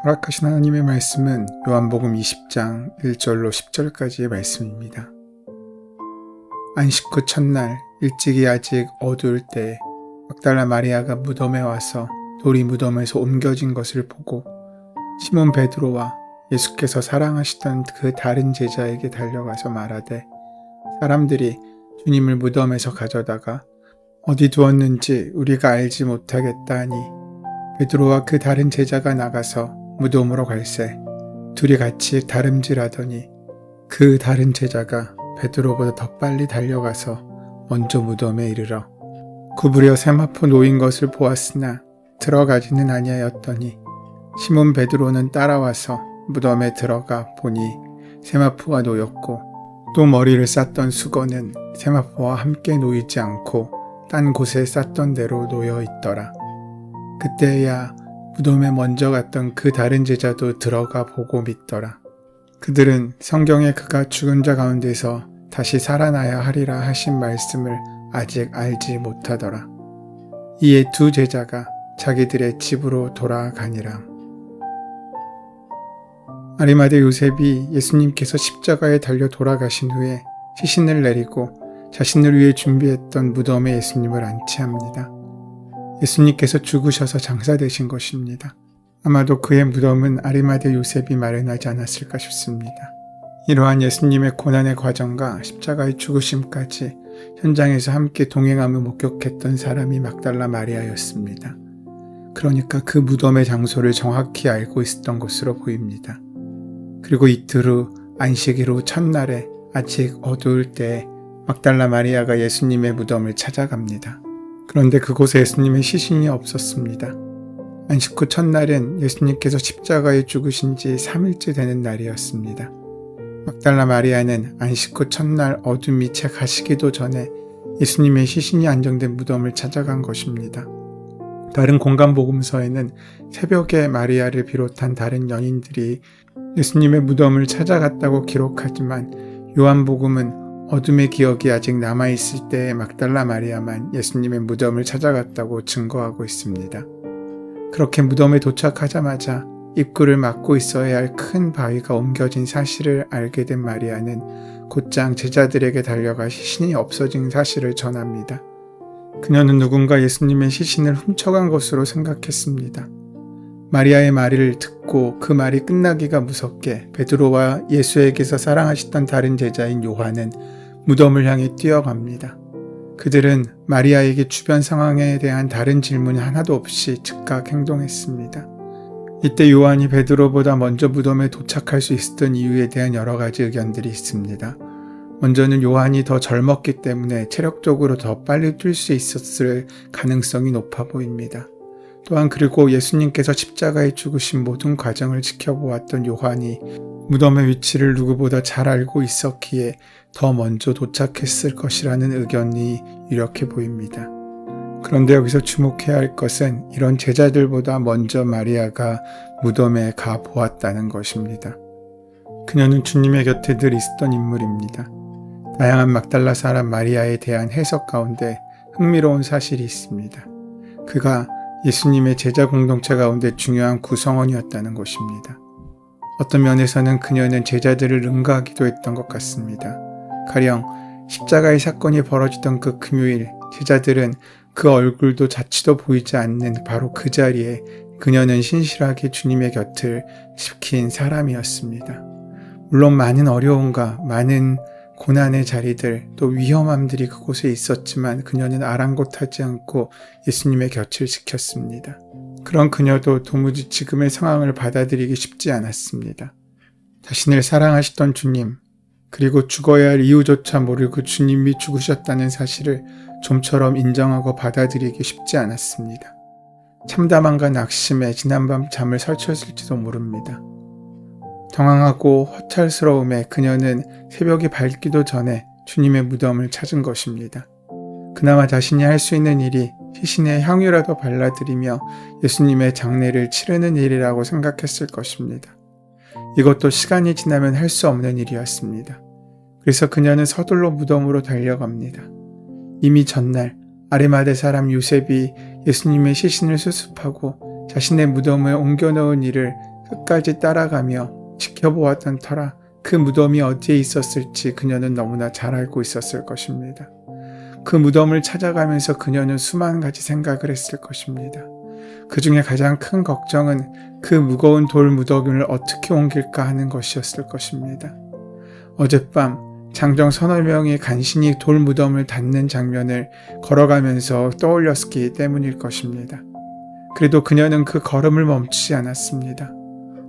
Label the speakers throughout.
Speaker 1: 허락하신 하나님의 말씀은 요한복음 20장 1절로 10절까지의 말씀입니다. 안식 후 첫날 일찍이 아직 어두울 때 막달라 마리아가 무덤에 와서 돌이 무덤에서 옮겨진 것을 보고 시몬 베드로와 예수께서 사랑하시던 그 다른 제자에게 달려가서 말하되 사람들이 주님을 무덤에서 가져다가 어디 두었는지 우리가 알지 못하겠다 하니 베드로와 그 다른 제자가 나가서 무덤으로 갈새 둘이 같이 다름질하더니 그 다른 제자가 베드로보다 더 빨리 달려가서 먼저 무덤에 이르러 구부려 세마포 놓인 것을 보았으나 들어가지는 아니하였더니 시몬 베드로는 따라와서 무덤에 들어가 보니 세마포가 놓였고 또 머리를 쌌던 수건은 세마포와 함께 놓이지 않고 딴 곳에 쌌던 대로 놓여 있더라. 그때야 무덤에 먼저 갔던 그 다른 제자도 들어가 보고 믿더라. 그들은 성경에 그가 죽은 자 가운데서 다시 살아나야 하리라 하신 말씀을 아직 알지 못하더라. 이에 두 제자가 자기들의 집으로 돌아가니라. 아리마대 요셉이 예수님께서 십자가에 달려 돌아가신 후에 시신을 내리고 자신을 위해 준비했던 무덤에 예수님을 안치합니다. 예수님께서 죽으셔서 장사되신 것입니다. 아마도 그의 무덤은 아리마대 요셉이 마련하지 않았을까 싶습니다. 이러한 예수님의 고난의 과정과 십자가의 죽으심까지 현장에서 함께 동행하며 목격했던 사람이 막달라 마리아였습니다. 그러니까 그 무덤의 장소를 정확히 알고 있었던 것으로 보입니다. 그리고 이틀 후 안식일 후 첫날에 아직 어두울 때에 막달라 마리아가 예수님의 무덤을 찾아갑니다. 그런데 그곳에 예수님의 시신이 없었습니다. 안식 후 첫날은 예수님께서 십자가에 죽으신 지 3일째 되는 날이었습니다. 막달라 마리아는 안식 후 첫날 어둠이 채 가시기도 전에 예수님의 시신이 안정된 무덤을 찾아간 것입니다. 다른 공간 복음서에는 새벽에 마리아를 비롯한 다른 연인들이 예수님의 무덤을 찾아갔다고 기록하지만 요한복음은 어둠의 기억이 아직 남아있을 때의 막달라 마리아만 예수님의 무덤을 찾아갔다고 증거하고 있습니다. 그렇게 무덤에 도착하자마자 입구를 막고 있어야 할 큰 바위가 옮겨진 사실을 알게 된 마리아는 곧장 제자들에게 달려가 시신이 없어진 사실을 전합니다. 그녀는 누군가 예수님의 시신을 훔쳐간 것으로 생각했습니다. 마리아의 말을 듣고 그 말이 끝나기가 무섭게 베드로와 예수에게서 사랑하시던 다른 제자인 요한은 무덤을 향해 뛰어갑니다. 그들은 마리아에게 주변 상황에 대한 다른 질문 하나도 없이 즉각 행동했습니다. 이때 요한이 베드로보다 먼저 무덤에 도착할 수 있었던 이유에 대한 여러 가지 의견들이 있습니다. 먼저는 요한이 더 젊었기 때문에 체력적으로 더 빨리 뛸 수 있었을 가능성이 높아 보입니다. 또한 그리고 예수님께서 십자가에 죽으신 모든 과정을 지켜보았던 요한이 무덤의 위치를 누구보다 잘 알고 있었기에 더 먼저 도착했을 것이라는 의견이 유력해 보입니다. 그런데 여기서 주목해야 할 것은 이런 제자들보다 먼저 마리아가 무덤에 가 보았다는 것입니다. 그녀는 주님의 곁에 늘 있었던 인물입니다. 다양한 막달라 사람 마리아에 대한 해석 가운데 흥미로운 사실이 있습니다. 그가 예수님의 제자 공동체 가운데 중요한 구성원이었다는 것입니다. 어떤 면에서는 그녀는 제자들을 능가하기도 했던 것 같습니다. 가령 십자가의 사건이 벌어지던 그 금요일 제자들은 그 얼굴도 자취도 보이지 않는 바로 그 자리에 그녀는 신실하게 주님의 곁을 지킨 사람이었습니다. 물론 많은 어려움과 많은 고난의 자리들 또 위험함들이 그곳에 있었지만 그녀는 아랑곳하지 않고 예수님의 곁을 지켰습니다. 그런 그녀도 도무지 지금의 상황을 받아들이기 쉽지 않았습니다. 자신을 사랑하시던 주님 그리고 죽어야 할 이유조차 모르고 주님이 죽으셨다는 사실을 좀처럼 인정하고 받아들이기 쉽지 않았습니다. 참담함과 낙심에 지난밤 잠을 설쳤을지도 모릅니다. 당황하고 허탈스러움에 그녀는 새벽이 밝기도 전에 주님의 무덤을 찾은 것입니다. 그나마 자신이 할 수 있는 일이 시신에 향유라도 발라드리며 예수님의 장례를 치르는 일이라고 생각했을 것입니다. 이것도 시간이 지나면 할 수 없는 일이었습니다. 그래서 그녀는 서둘러 무덤으로 달려갑니다. 이미 전날 아리마대 사람 요셉이 예수님의 시신을 수습하고 자신의 무덤에 옮겨 넣은 일을 끝까지 따라가며 지켜보았던 터라 그 무덤이 어디에 있었을지 그녀는 너무나 잘 알고 있었을 것입니다. 그 무덤을 찾아가면서 그녀는 수만 가지 생각을 했을 것입니다. 그 중에 가장 큰 걱정은 그 무거운 돌 무덤을 어떻게 옮길까 하는 것이었을 것입니다. 어젯밤 장정 서너 명이 간신히 돌 무덤을 닫는 장면을 걸어가면서 떠올렸기 때문일 것입니다. 그래도 그녀는 그 걸음을 멈추지 않았습니다.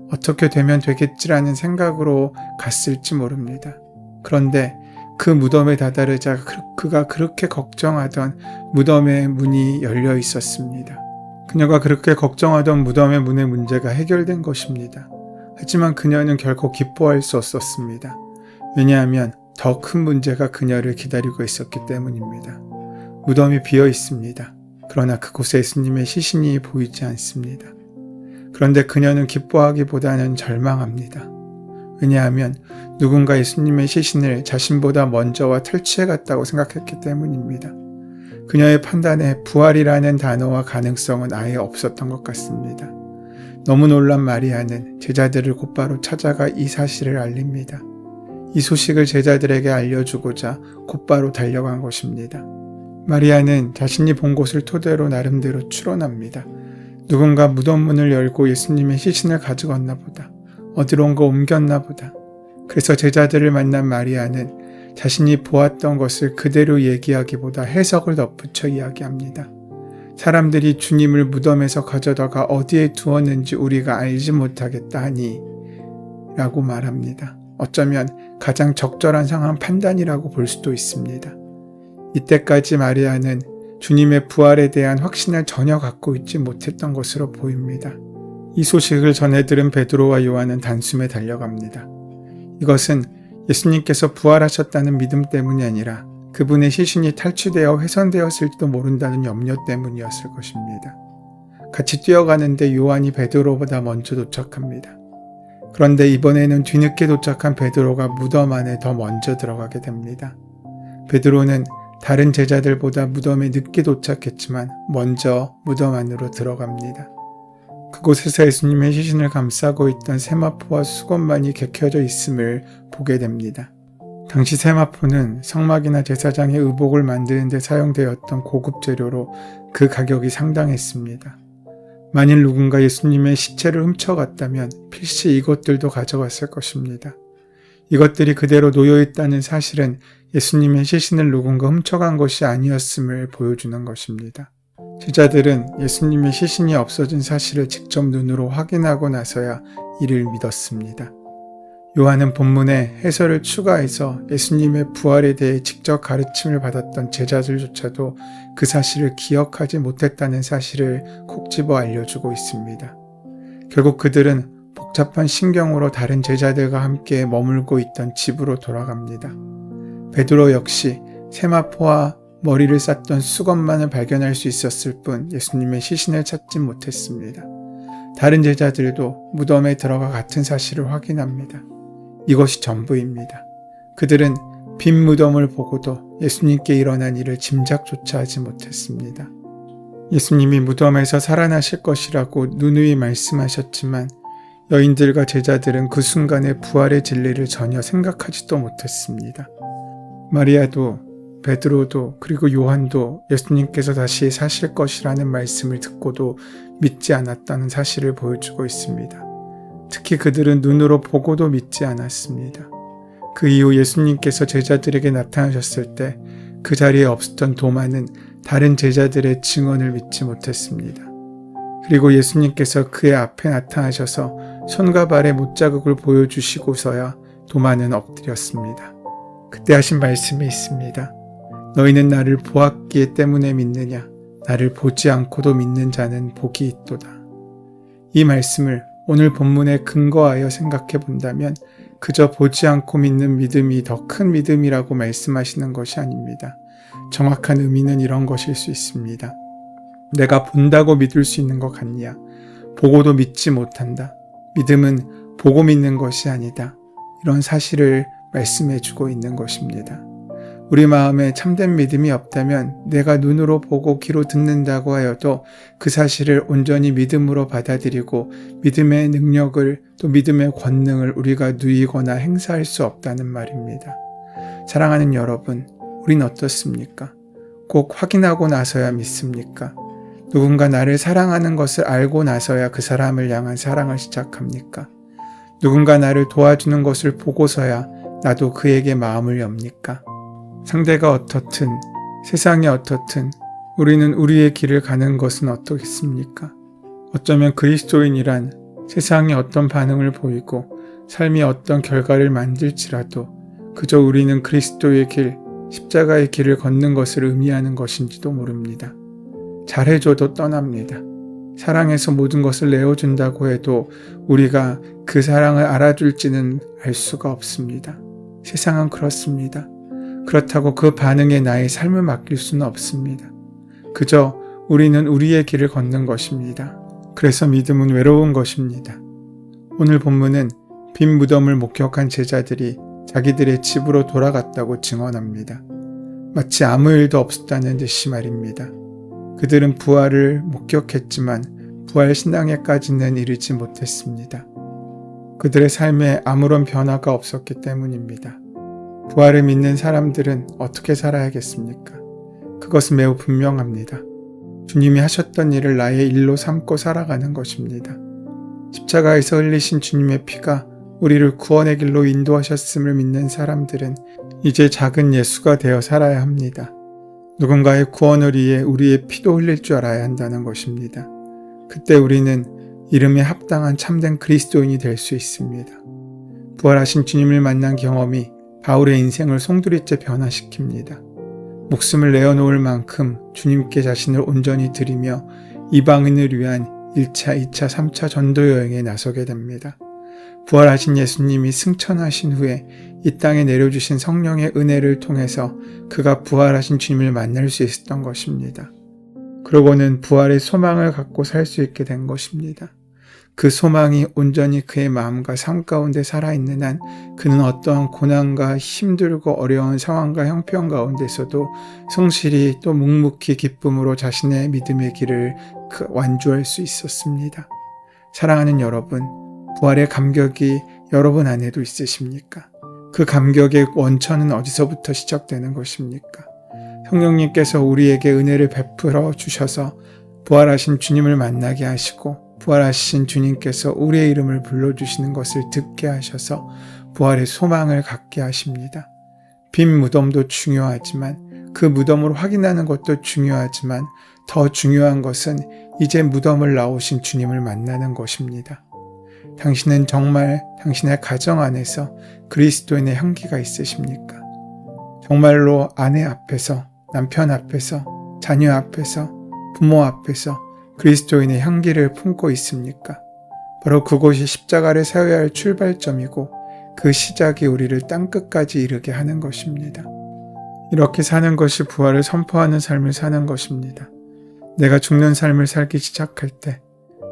Speaker 1: 어떻게 되면 되겠지라는 생각으로 갔을지 모릅니다. 그런데 그 무덤에 다다르자 그가 그렇게 걱정하던 무덤의 문이 열려 있었습니다. 그녀가 그렇게 걱정하던 무덤의 문의 문제가 해결된 것입니다. 하지만 그녀는 결코 기뻐할 수 없었습니다. 왜냐하면 더 큰 문제가 그녀를 기다리고 있었기 때문입니다. 무덤이 비어 있습니다. 그러나 그곳에 예수님의 시신이 보이지 않습니다. 그런데 그녀는 기뻐하기보다는 절망합니다. 왜냐하면 누군가 예수님의 시신을 자신보다 먼저와 탈취해갔다고 생각했기 때문입니다. 그녀의 판단에 부활이라는 단어와 가능성은 아예 없었던 것 같습니다. 너무 놀란 마리아는 제자들을 곧바로 찾아가 이 사실을 알립니다. 이 소식을 제자들에게 알려주고자 곧바로 달려간 것입니다. 마리아는 자신이 본 곳을 토대로 나름대로 추론합니다. 누군가 무덤 문을 열고 예수님의 시신을 가져갔나 보다. 어디론가 옮겼나 보다. 그래서 제자들을 만난 마리아는 자신이 보았던 것을 그대로 얘기하기보다 해석을 덧붙여 이야기합니다. 사람들이 주님을 무덤에서 가져다가 어디에 두었는지 우리가 알지 못하겠다 하니 라고 말합니다. 어쩌면 가장 적절한 상황 판단이라고 볼 수도 있습니다. 이때까지 마리아는 주님의 부활에 대한 확신을 전혀 갖고 있지 못했던 것으로 보입니다. 이 소식을 전해 들은 베드로와 요한은 단숨에 달려갑니다. 이것은 예수님께서 부활하셨다는 믿음 때문이 아니라 그분의 시신이 탈취되어 훼손되었을지도 모른다는 염려 때문이었을 것입니다. 같이 뛰어가는데 요한이 베드로보다 먼저 도착합니다. 그런데 이번에는 뒤늦게 도착한 베드로가 무덤 안에 더 먼저 들어가게 됩니다. 베드로는 다른 제자들보다 무덤에 늦게 도착했지만 먼저 무덤 안으로 들어갑니다. 그곳에서 예수님의 시신을 감싸고 있던 세마포와 수건만이 개켜져 있음을 보게 됩니다. 당시 세마포는 성막이나 제사장의 의복을 만드는 데 사용되었던 고급 재료로 그 가격이 상당했습니다. 만일 누군가 예수님의 시체를 훔쳐갔다면 필시 이것들도 가져갔을 것입니다. 이것들이 그대로 놓여있다는 사실은 예수님의 시신을 누군가 훔쳐간 것이 아니었음을 보여주는 것입니다. 제자들은 예수님의 시신이 없어진 사실을 직접 눈으로 확인하고 나서야 이를 믿었습니다. 요한은 본문에 해설을 추가해서 예수님의 부활에 대해 직접 가르침을 받았던 제자들조차도 그 사실을 기억하지 못했다는 사실을 콕 집어 알려주고 있습니다. 결국 그들은 복잡한 심경으로 다른 제자들과 함께 머물고 있던 집으로 돌아갑니다. 베드로 역시 세마포와 머리를 쌌던 수건만을 발견할 수 있었을 뿐 예수님의 시신을 찾지 못했습니다. 다른 제자들도 무덤에 들어가 같은 사실을 확인합니다. 이것이 전부입니다. 그들은 빈 무덤을 보고도 예수님께 일어난 일을 짐작조차 하지 못했습니다. 예수님이 무덤에서 살아나실 것이라고 누누이 말씀하셨지만 여인들과 제자들은 그 순간의 부활의 진리를 전혀 생각하지도 못했습니다. 마리아도 베드로도 그리고 요한도 예수님께서 다시 사실 것이라는 말씀을 듣고도 믿지 않았다는 사실을 보여주고 있습니다. 특히 그들은 눈으로 보고도 믿지 않았습니다. 그 이후 예수님께서 제자들에게 나타나셨을 때 그 자리에 없었던 도마는 다른 제자들의 증언을 믿지 못했습니다. 그리고 예수님께서 그의 앞에 나타나셔서 손과 발의 못자국을 보여주시고서야 도마는 엎드렸습니다. 그때 하신 말씀이 있습니다. 너희는 나를 보았기 때문에 믿느냐? 나를 보지 않고도 믿는 자는 복이 있도다. 이 말씀을 오늘 본문에 근거하여 생각해 본다면 그저 보지 않고 믿는 믿음이 더 큰 믿음이라고 말씀하시는 것이 아닙니다. 정확한 의미는 이런 것일 수 있습니다. 내가 본다고 믿을 수 있는 것 같냐? 보고도 믿지 못한다. 믿음은 보고 믿는 것이 아니다. 이런 사실을 말씀해 주고 있는 것입니다. 우리 마음에 참된 믿음이 없다면 내가 눈으로 보고 귀로 듣는다고 하여도 그 사실을 온전히 믿음으로 받아들이고 믿음의 능력을 또 믿음의 권능을 우리가 누리거나 행사할 수 없다는 말입니다. 사랑하는 여러분, 우린 어떻습니까? 꼭 확인하고 나서야 믿습니까? 누군가 나를 사랑하는 것을 알고 나서야 그 사람을 향한 사랑을 시작합니까? 누군가 나를 도와주는 것을 보고서야 나도 그에게 마음을 엽니까? 상대가 어떻든 세상이 어떻든 우리는 우리의 길을 가는 것은 어떻겠습니까? 어쩌면 그리스도인이란 세상이 어떤 반응을 보이고 삶이 어떤 결과를 만들지라도 그저 우리는 그리스도의 길, 십자가의 길을 걷는 것을 의미하는 것인지도 모릅니다. 잘해줘도 떠납니다. 사랑해서 모든 것을 내어준다고 해도 우리가 그 사랑을 알아줄지는 알 수가 없습니다. 세상은 그렇습니다. 그렇다고 그 반응에 나의 삶을 맡길 수는 없습니다. 그저 우리는 우리의 길을 걷는 것입니다. 그래서 믿음은 외로운 것입니다. 오늘 본문은 빈 무덤을 목격한 제자들이 자기들의 집으로 돌아갔다고 증언합니다. 마치 아무 일도 없었다는 듯이 말입니다. 그들은 부활을 목격했지만 부활 신앙에까지는 이르지 못했습니다. 그들의 삶에 아무런 변화가 없었기 때문입니다. 부활을 믿는 사람들은 어떻게 살아야겠습니까? 그것은 매우 분명합니다. 주님이 하셨던 일을 나의 일로 삼고 살아가는 것입니다. 십자가에서 흘리신 주님의 피가 우리를 구원의 길로 인도하셨음을 믿는 사람들은 이제 작은 예수가 되어 살아야 합니다. 누군가의 구원을 위해 우리의 피도 흘릴 줄 알아야 한다는 것입니다. 그때 우리는 이름에 합당한 참된 그리스도인이 될 수 있습니다. 부활하신 주님을 만난 경험이 바울의 인생을 송두리째 변화시킵니다. 목숨을 내어놓을 만큼 주님께 자신을 온전히 드리며 이방인을 위한 1차, 2차, 3차 전도 여행에 나서게 됩니다. 부활하신 예수님이 승천하신 후에 이 땅에 내려주신 성령의 은혜를 통해서 그가 부활하신 주님을 만날 수 있었던 것입니다. 그러고는 부활의 소망을 갖고 살 수 있게 된 것입니다. 그 소망이 온전히 그의 마음과 삶 가운데 살아있는 한 그는 어떠한 고난과 힘들고 어려운 상황과 형편 가운데서도 성실히 또 묵묵히 기쁨으로 자신의 믿음의 길을 완주할 수 있었습니다. 사랑하는 여러분, 부활의 감격이 여러분 안에도 있으십니까? 그 감격의 원천은 어디서부터 시작되는 것입니까? 성령님께서 우리에게 은혜를 베풀어 주셔서 부활하신 주님을 만나게 하시고 부활하신 주님께서 우리의 이름을 불러주시는 것을 듣게 하셔서 부활의 소망을 갖게 하십니다. 빈 무덤도 중요하지만 그 무덤을 확인하는 것도 중요하지만 더 중요한 것은 이제 무덤을 나오신 주님을 만나는 것입니다. 당신은 정말 당신의 가정 안에서 그리스도인의 향기가 있으십니까? 정말로 아내 앞에서, 남편 앞에서, 자녀 앞에서, 부모 앞에서 그리스도인의 향기를 품고 있습니까? 바로 그곳이 십자가를 세워야 할 출발점이고 그 시작이 우리를 땅끝까지 이르게 하는 것입니다. 이렇게 사는 것이 부활을 선포하는 삶을 사는 것입니다. 내가 죽는 삶을 살기 시작할 때,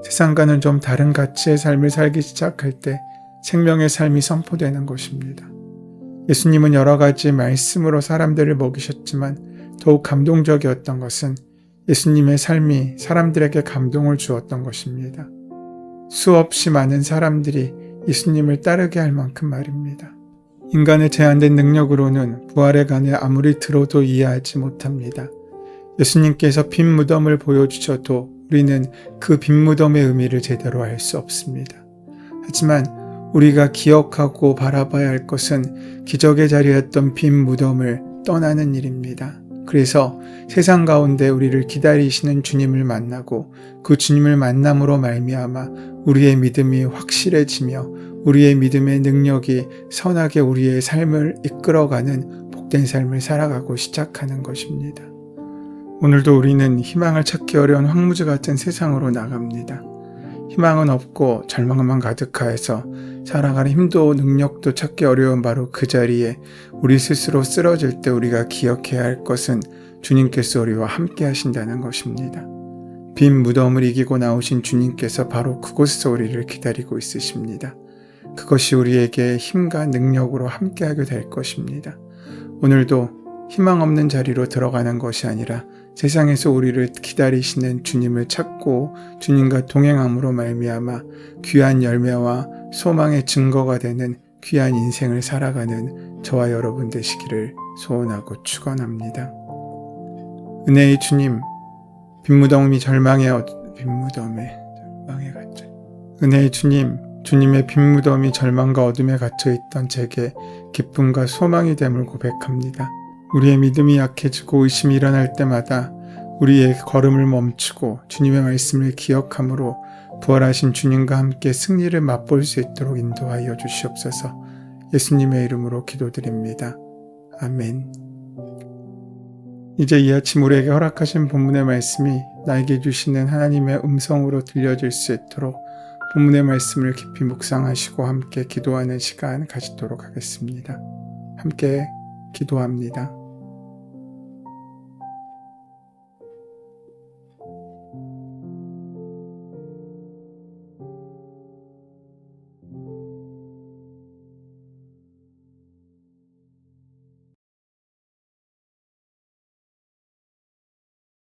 Speaker 1: 세상과는 좀 다른 가치의 삶을 살기 시작할 때 생명의 삶이 선포되는 것입니다. 예수님은 여러 가지 말씀으로 사람들을 먹이셨지만 더욱 감동적이었던 것은 예수님의 삶이 사람들에게 감동을 주었던 것입니다. 수없이 많은 사람들이 예수님을 따르게 할 만큼 말입니다. 인간의 제한된 능력으로는 부활에 관해 아무리 들어도 이해하지 못합니다. 예수님께서 빈 무덤을 보여주셔도 우리는 그 빈 무덤의 의미를 제대로 알 수 없습니다. 하지만 우리가 기억하고 바라봐야 할 것은 기적의 자리였던 빈 무덤을 떠나는 일입니다. 그래서 세상 가운데 우리를 기다리시는 주님을 만나고 그 주님을 만남으로 말미암아 우리의 믿음이 확실해지며 우리의 믿음의 능력이 선하게 우리의 삶을 이끌어가는 복된 삶을 살아가고 시작하는 것입니다. 오늘도 우리는 희망을 찾기 어려운 황무지 같은 세상으로 나갑니다. 희망은 없고 절망만 가득하여서 살아가는 힘도 능력도 찾기 어려운 바로 그 자리에 우리 스스로 쓰러질 때 우리가 기억해야 할 것은 주님께서 우리와 함께 하신다는 것입니다. 빈 무덤을 이기고 나오신 주님께서 바로 그곳에서 우리를 기다리고 있으십니다. 그것이 우리에게 힘과 능력으로 함께하게 될 것입니다. 오늘도 희망 없는 자리로 들어가는 것이 아니라 세상에서 우리를 기다리시는 주님을 찾고 주님과 동행함으로 말미암아 귀한 열매와 소망의 증거가 되는 귀한 인생을 살아가는 저와 여러분 되시기를 소원하고 축원합니다. 은혜의 주님, 빈무덤이 절망의 갔죠. 은혜의 주님, 주님의 빈무덤이 절망과 어둠에 갇혀있던 제게 기쁨과 소망이 됨을 고백합니다. 우리의 믿음이 약해지고 의심이 일어날 때마다 우리의 걸음을 멈추고 주님의 말씀을 기억함으로 부활하신 주님과 함께 승리를 맛볼 수 있도록 인도하여 주시옵소서. 예수님의 이름으로 기도드립니다. 아멘. 이제 이 아침 우리에게 허락하신 본문의 말씀이 나에게 주시는 하나님의 음성으로 들려질 수 있도록 본문의 말씀을 깊이 묵상하시고 함께 기도하는 시간 가지도록 하겠습니다. 함께 기도합니다.